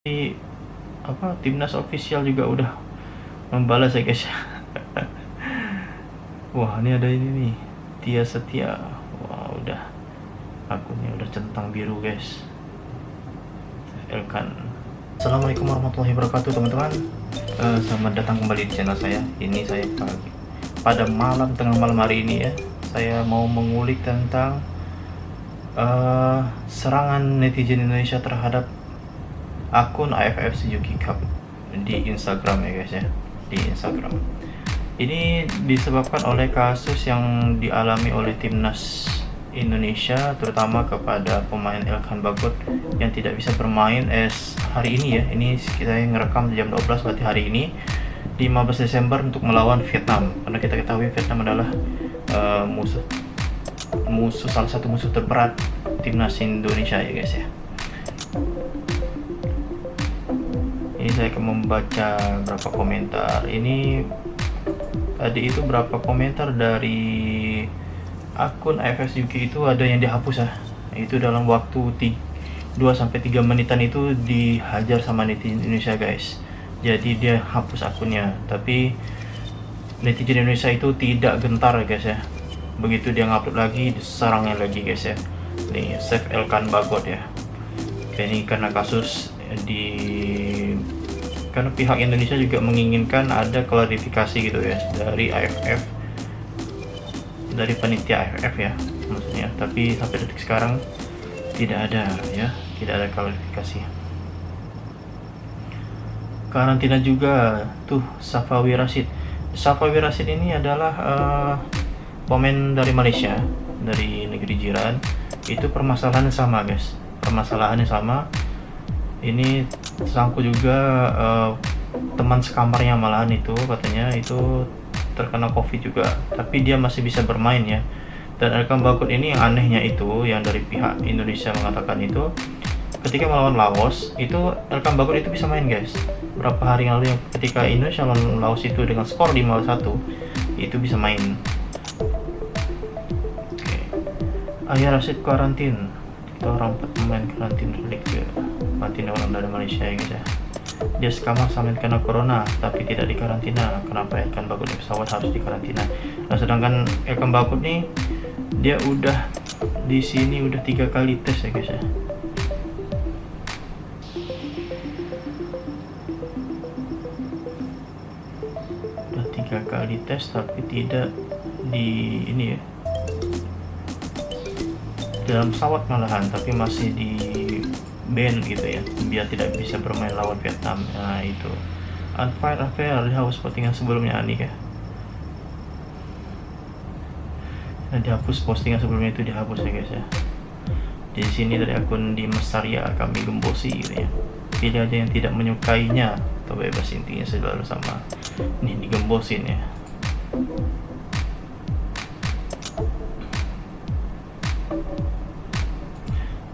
Di timnas official juga udah membalas ya guys. Wah, ini ada ini nih, Tia Setia. Wah, udah akunnya udah centang biru guys. Elkan. Assalamualaikum warahmatullahi wabarakatuh teman-teman. Selamat datang kembali di channel saya. Ini saya pada tengah malam hari ini ya, saya mau mengulik tentang serangan netizen Indonesia terhadap akun AFF Suzuki Cup di Instagram ya guys ya, di Instagram. Ini disebabkan oleh kasus yang dialami oleh timnas Indonesia, terutama kepada pemain Elkan Bagot yang tidak bisa bermain hari ini ya. Ini kita ngerekam jam 12, berarti hari ini 15 Desember untuk melawan Vietnam. Karena kita ketahui Vietnam adalah salah satu musuh terberat timnas Indonesia ya guys ya. Ini saya akan membaca berapa komentar. Ini tadi itu berapa komentar dari akun AFF UK itu ada yang dihapus ya. Itu dalam waktu 2-3 menitan itu dihajar sama netizen Indonesia guys. Jadi dia hapus akunnya, tapi netizen Indonesia itu tidak gentar guys ya. Begitu dia ngupload lagi, diserangnya lagi guys ya. Nih, save Elkan Bagot ya. Ini karena kasus karena pihak Indonesia juga menginginkan ada klarifikasi gitu ya dari AFF, dari panitia AFF ya maksudnya, tapi sampai detik sekarang tidak ada ya, tidak ada klarifikasi. Karantina juga tuh Safawi Rashid ini adalah pemain dari Malaysia, dari negeri jiran. Itu permasalahannya sama guys, ini tersangkut juga teman sekamarnya, malahan itu katanya itu terkena COVID juga, tapi dia masih bisa bermain ya. Dan Elkan Bagot ini yang anehnya itu, yang dari pihak Indonesia mengatakan itu ketika melawan Laos itu Elkan Bagot itu bisa main guys. Berapa hari yang lalu ketika Indonesia melawan Laos itu dengan skor 5-1 itu bisa main. Oke. Ayah Rashid karantin, kita orang pemain karantin karantina orang dari Malaysia ya guys ya. Dia sekamar sama kena corona tapi tidak dikarantina. Kenapa Elkan Bagot di pesawat harus dikarantina? Nah, sedangkan Elkan Bagot nih dia udah di sini udah 3 kali tes ya guys ya. Udah 3 kali tes tapi tidak di ini ya, dalam pesawat malahan, tapi masih di ban gitu ya, biar tidak bisa bermain lawan Vietnam. Nah itu unfair dihapus postingan sebelumnya Anik ya. Nah, dihapus postingan sebelumnya itu, dihapus ya guys ya. Di sini dari akun di Mesaria kami gembosi gitu ya. Pilih aja yang tidak menyukainya atau bebas, intinya selalu sama. Nih digembosin ya.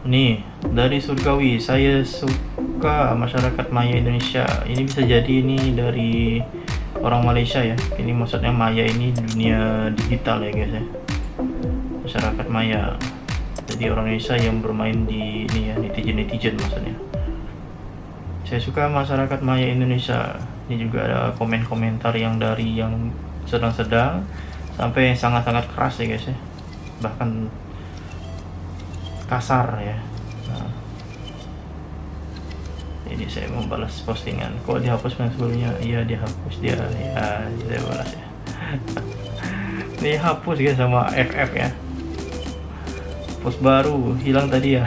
Nih dari Surgawi, saya suka masyarakat Maya Indonesia. Ini bisa jadi ini dari orang Malaysia ya. Ini maksudnya Maya ini dunia digital ya guys ya, masyarakat Maya. Jadi orang Indonesia yang bermain di ini ya, netizen maksudnya. Saya suka masyarakat Maya Indonesia. Ini juga ada komentar yang dari yang sedang-sedang sampai yang sangat-sangat keras ya guys ya, bahkan kasar ya. Nah, jadi saya membalas postingan. Kok dihapus yang sebelumnya? Iya dihapus dia ya, saya balas ya. Ini hapus guys sama FF ya. Post baru hilang tadi ya.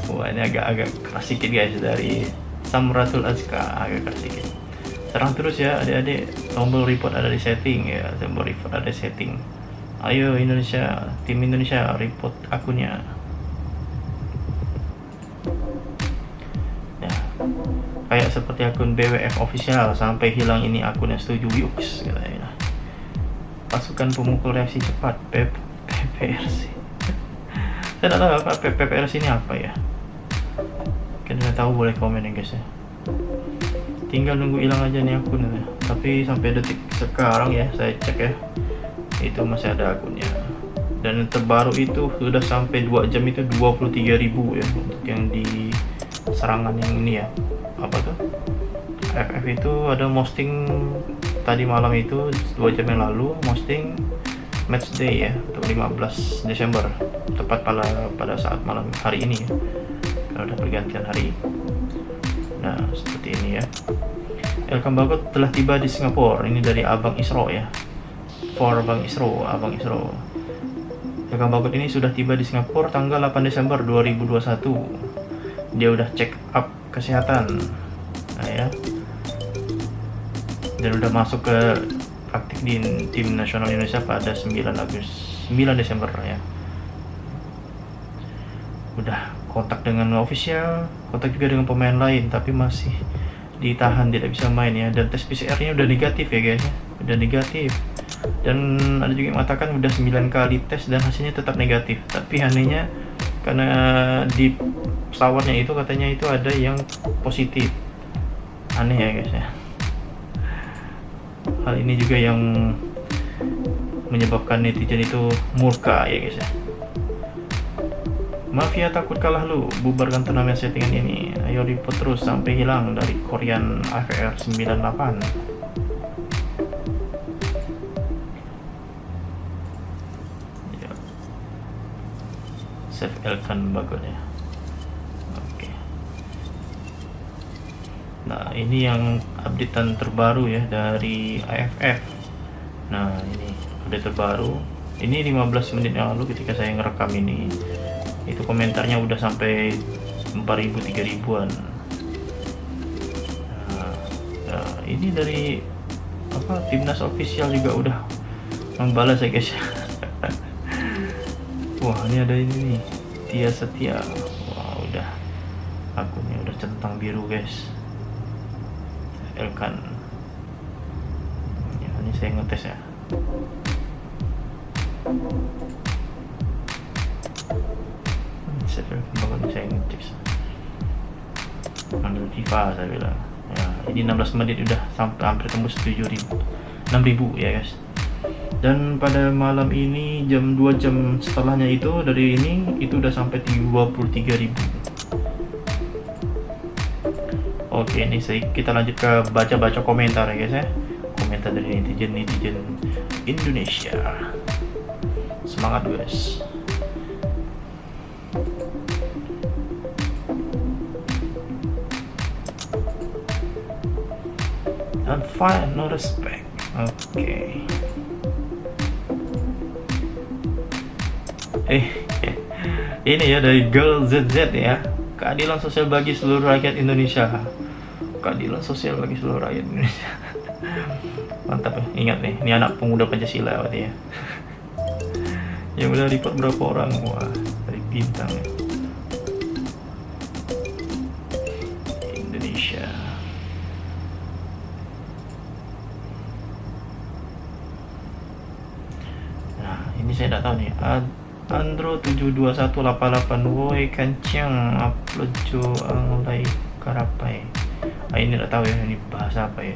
Wah, ini agak keras sedikit guys, dari Samratul Azka, agak keras sedikit. Serang terus ya adik-adik, tombol report ada di setting ya, tombol report ada di setting. Ayo Indonesia, tim Indonesia report akunnya. Ya, kayak seperti akun BWF official, sampai hilang ini akunnya, setuju yuks katanya. Pasukan pemukul reaksi cepat PPRC. Saya tidak tahu apa PPRC ini apa ya. Kalian tahu boleh komen ya guys ya. Tinggal nunggu hilang aja nih akun ya. Tapi sampai detik sekarang ya saya cek ya, itu masih ada akunnya. Dan yang terbaru itu sudah sampai 2 jam itu 23.000 ya untuk yang di serangan yang ini ya, apa tuh, AFF itu ada posting tadi malam itu 2 jam yang lalu, posting match day ya untuk 15 Desember, tepat pada saat malam hari ini ya, karena udah pergantian hari. Nah seperti ini ya, Elkan Bagot telah tiba di Singapura. Ini dari Abang Isro ya, Abang Isro. Elkan Bagot ini sudah tiba di Singapura tanggal 8 Desember 2021. Dia udah check up kesehatan, nah ya, dan udah masuk ke aktif di tim nasional Indonesia pada 9 Desember ya. Udah kontak dengan official, kontak juga dengan pemain lain, tapi masih ditahan, tidak bisa main ya. Dan tes PCR-nya udah negatif ya guys ya, udah negatif. Dan ada juga yang mengatakan udah 9 kali tes dan hasilnya tetap negatif. Tapi anehnya karena di pesawatnya itu katanya itu ada yang positif. Aneh ya guys ya. Hal ini juga yang menyebabkan netizen itu murka ya guys ya. Mafia takut kalah lu, bubarkan turnamen settingan ini. Ayo liput terus sampai hilang dari Korean AVR 98. Ya. Save Elkan Bagot ya. Oke. Nah ini yang updatean terbaru ya dari AFF. Nah ini update terbaru. Ini 15 menit yang lalu ketika saya ngerekam ini. Itu komentarnya udah sampai 4.000 3.000-an. Nah, ini dari apa, timnas official juga udah membalas ya guys. Wah ini ada ini nih, Tia Setia. Wah udah, akunnya udah centang biru guys. Elkan ya, ini saya ngetes ya. Bangun saya ngecek manggil FIFA saya bilang ya, ini 16 menit udah sampai hampir tembus 6.000 ya guys. Dan pada malam ini jam 2 jam setelahnya itu dari ini itu udah sampai 23.000. Oke ini kita lanjut ke baca komentar ya guys ya, komentar dari netizen Indonesia. Semangat guys. And fine, no respect. Oke. Ini ya dari Girl ZZ ya. Keadilan sosial bagi seluruh rakyat Indonesia. Keadilan sosial bagi seluruh rakyat Indonesia. Mantap ya. Ingat nih, ini anak pemuda Pancasila berarti ya. Yang udah report berapa orang? Wah, dari bintang ya. Indonesia. Ini saya tidak tahu nih. Andro 72188 woi kencang upload jo mulai karapai. Ini tidak tahu ya, ini bahasa apa ya.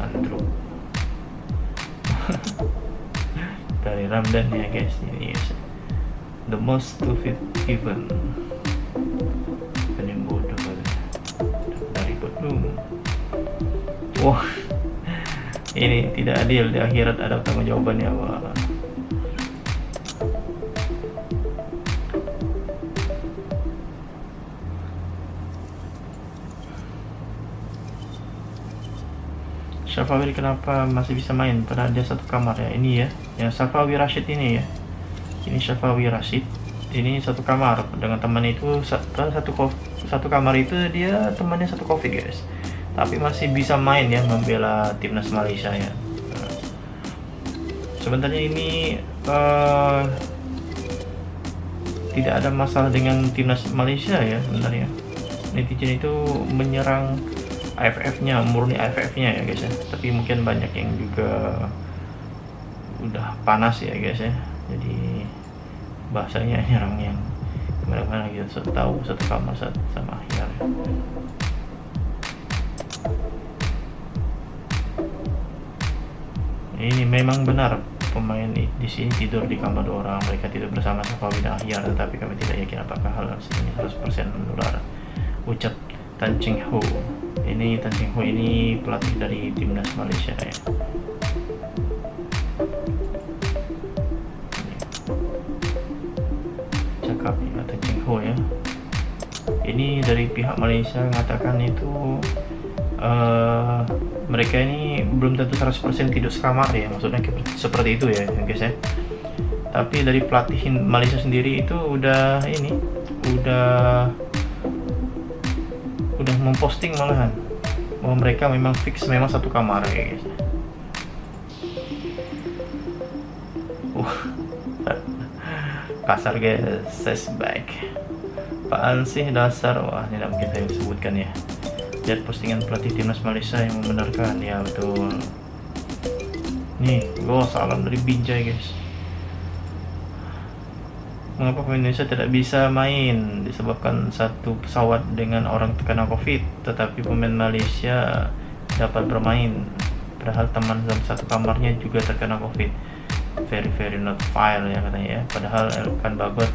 Andro. Dari Ramdan ya guys, ini guys. The most stupid event. Ini bodoh banget. Dari bodoh. Wah. Ini tidak adil, di akhirat ada tanggung jawabannya. Wah. Safawi kenapa masih bisa main padahal dia satu kamar ya? Ini ya, yang Safawi Rashid ini ya. Ini Safawi Rashid. Ini satu kamar dengan teman itu, satu kamar itu dia temannya satu COVID guys. Tapi masih bisa main ya, membela timnas Malaysia ya. Sebenarnya ini tidak ada masalah dengan timnas Malaysia ya sebenarnya. Netizen itu menyerang AFF-nya, murni AFF-nya ya guys ya. Tapi mungkin banyak yang juga udah panas ya guys ya. Jadi bahasanya nyerang yang kemana-mana gitu. Satu kamar sama akhir. Ini memang benar pemain di sini tidur di kamar 2 orang. Mereka tidur bersama Safawi dan Ahyar, tetapi kami tidak yakin apakah hal ini 100% menular, ucap Tan Cheng Ho. Ini Tan Cheng Ho ini pelatih dari timnas Malaysia ya. Cakap ya Tan Cheng Ho ya. Ini dari pihak Malaysia mengatakan itu mereka ini belum tentu 100% tidur sekamar ya, maksudnya seperti itu ya guys ya. Tapi dari pelatih Malaysia sendiri itu udah memposting malahan bahwa mereka memang fix memang satu kamar ya guys. Kasar guys, says back. Apaan sih dasar, wah ini tidak mungkin saya sebutkan ya. Lihat postingan pelatih timnas Malaysia yang membenarkan, ya betul. Nih, salam dari Binjai guys. Mengapa pemain Indonesia tidak bisa main? Disebabkan satu pesawat dengan orang terkena COVID, tetapi pemain Malaysia dapat bermain. Padahal teman dalam satu kamarnya juga terkena COVID. Very not file ya katanya ya. Padahal Elkan Bagot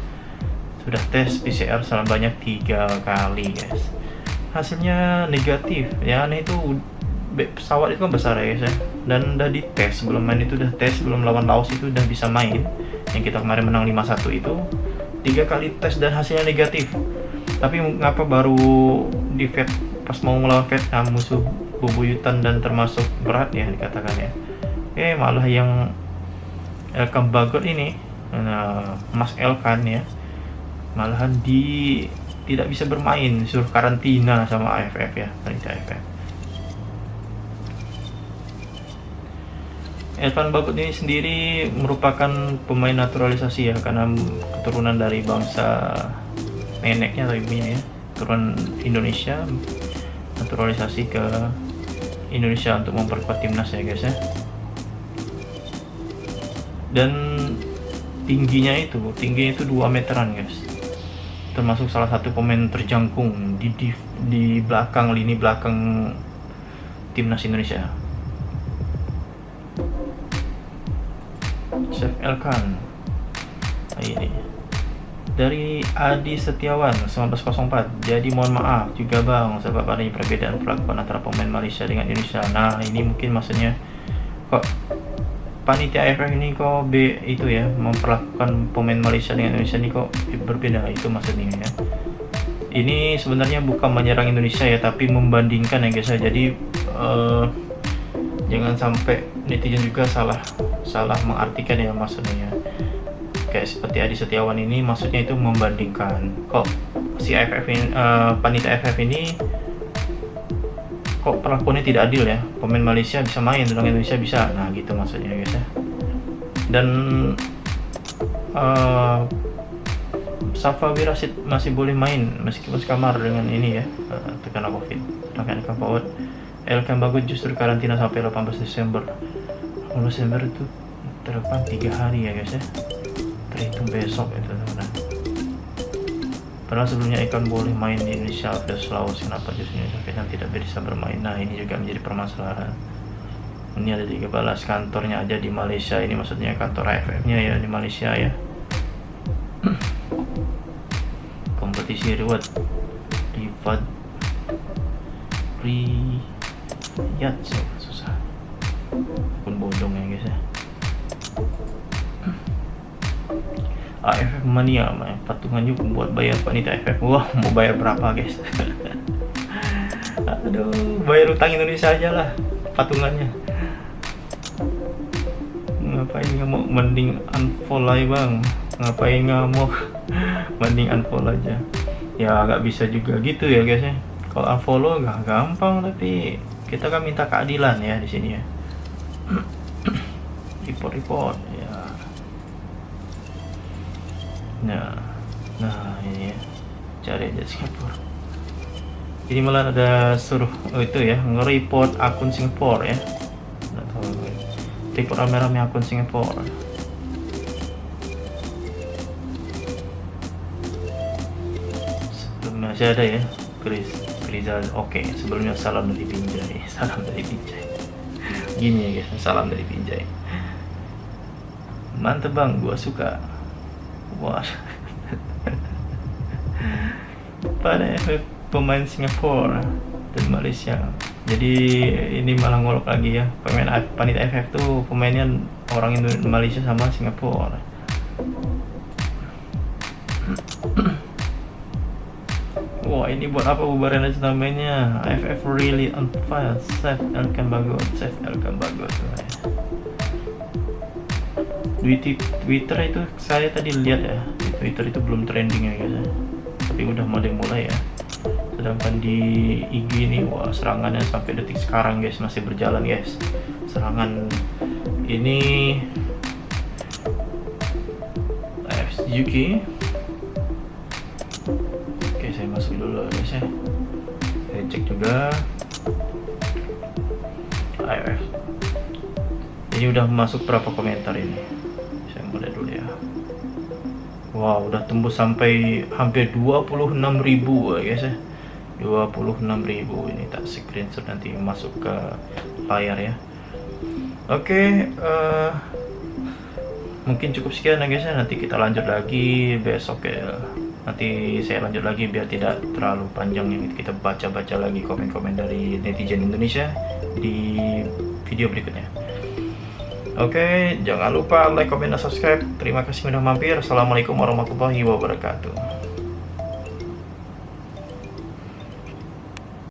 sudah tes PCR sebanyak 3 kali guys. Hasilnya negatif ya. Aneh itu pesawat itu kan besar ya guys ya, dan udah dites sebelum main, itu udah tes sebelum lawan Laos itu udah bisa main, yang kita kemarin menang 5-1 itu 3 kali tes dan hasilnya negatif. Tapi ngapa baru di pas mau melawan Vietnam, musuh bebuyutan dan termasuk berat ya dikatakan ya, malah yang Elkan Bagot ini, Mas Elkan ya, malahan tidak bisa bermain, disuruh karantina sama AFF ya, panitia AFF. Elkan Bagot ini sendiri merupakan pemain naturalisasi ya, karena keturunan dari bangsa neneknya atau ibunya ya, keturunan Indonesia, naturalisasi ke Indonesia untuk memperkuat timnas ya guys ya. Dan tingginya itu 2 meteran guys, termasuk salah satu pemain terjangkung di belakang lini belakang timnas Indonesia. Chef Elkan ini dari Adi Setiawan 1904. Jadi mohon maaf juga bang, sebab adanya perbedaan perlakuan antara pemain Malaysia dengan Indonesia. Nah ini mungkin maksudnya kok panitia AFF ini kok itu ya, memperlakukan pemain Malaysia dengan Indonesia ini kok berbeda, itu maksudnya ya. Ini sebenarnya bukan menyerang Indonesia ya, tapi membandingkan ya guys ya. Jadi jangan sampai netizen juga salah mengartikan ya maksudnya. Kayak seperti Adi Setiawan ini maksudnya itu membandingkan, kok si AFF ini, panitia AFF ini kok perlakuannya tidak adil ya, pemain Malaysia bisa main, orang Indonesia bisa, nah gitu maksudnya guys ya. Dan Safawi Rashid masih boleh main meskipun sekamar dengan ini ya, terkena COVID. Sedangkan Elkan Bagot justru karantina sampai 18 Desember. 18 Desember itu terdepan 3 hari ya guys ya, terhitung besok itu teman-teman. Padahal sebelumnya Elkan boleh main di Indonesia versus Laos, kenapa justru Vietnam tidak bisa bermain? Nah ini juga menjadi permasalahan. Ini ada 13 kantornya aja di Malaysia, ini maksudnya kantor AFF-nya ya di Malaysia ya. Kompetisi reward Riyadh susah pun bodong ya guys ya. AFF Mania, patungan juga buat bayar panitia AFF. Wah, mau bayar berapa guys? Aduh, bayar utang Indonesia aja lah patungannya. Ngapain ngamuk, mending unfollow bang. Ngapain ngamuk, mending unfollow aja. Ya nggak bisa juga gitu ya guys ya. Kalau unfollow nggak gampang, tapi kita kan minta keadilan ya di sini ya. Report ya. Nah ini ya, cari aja Singapura. Ini malah ada suruh itu ya, nge-report akun Singapura ya. Nggak tahu, report rame-rame akun Singapura. Sebelumnya masih ada ya, Kriza. Oke, sebelumnya salam dari Binjai. Salam dari Binjai. Gini ya guys, salam dari Binjai. Mantep bang, gua suka. Wah. Pada FF pemain Singapura dan Malaysia. Jadi ini malah ngolok lagi ya. Panitia FF tuh pemainnya orang Malaysia sama Singapura. Wah, ini buat apa bubarin aja namanya? FF really on fire. Save Elkan Bagot, save Elkan Bagot. Di Twitter itu saya tadi lihat ya, di Twitter itu belum trending ya guys ya. Tapi udah mulai ya. Sedangkan di IG ini, wah serangannya sampai detik sekarang guys masih berjalan guys. Serangan ini AFC UK. Oke, saya masuk dulu guys ya. Saya cek juga AFF. Ini udah masuk berapa komentar ini? Saya mulai dulu ya. Wow, udah tembus sampai hampir 26.000 guys ya. 26.000. Ini tak screenshot nanti masuk ke layar ya. Oke, mungkin cukup sekian ya guys ya. Nanti kita lanjut lagi besok ya. Nanti saya lanjut lagi biar tidak terlalu panjang ya. Kita baca-baca lagi komen-komen dari netizen Indonesia di video berikutnya. Oke, jangan lupa like, komen, dan subscribe. Terima kasih sudah mampir. Assalamualaikum warahmatullahi wabarakatuh.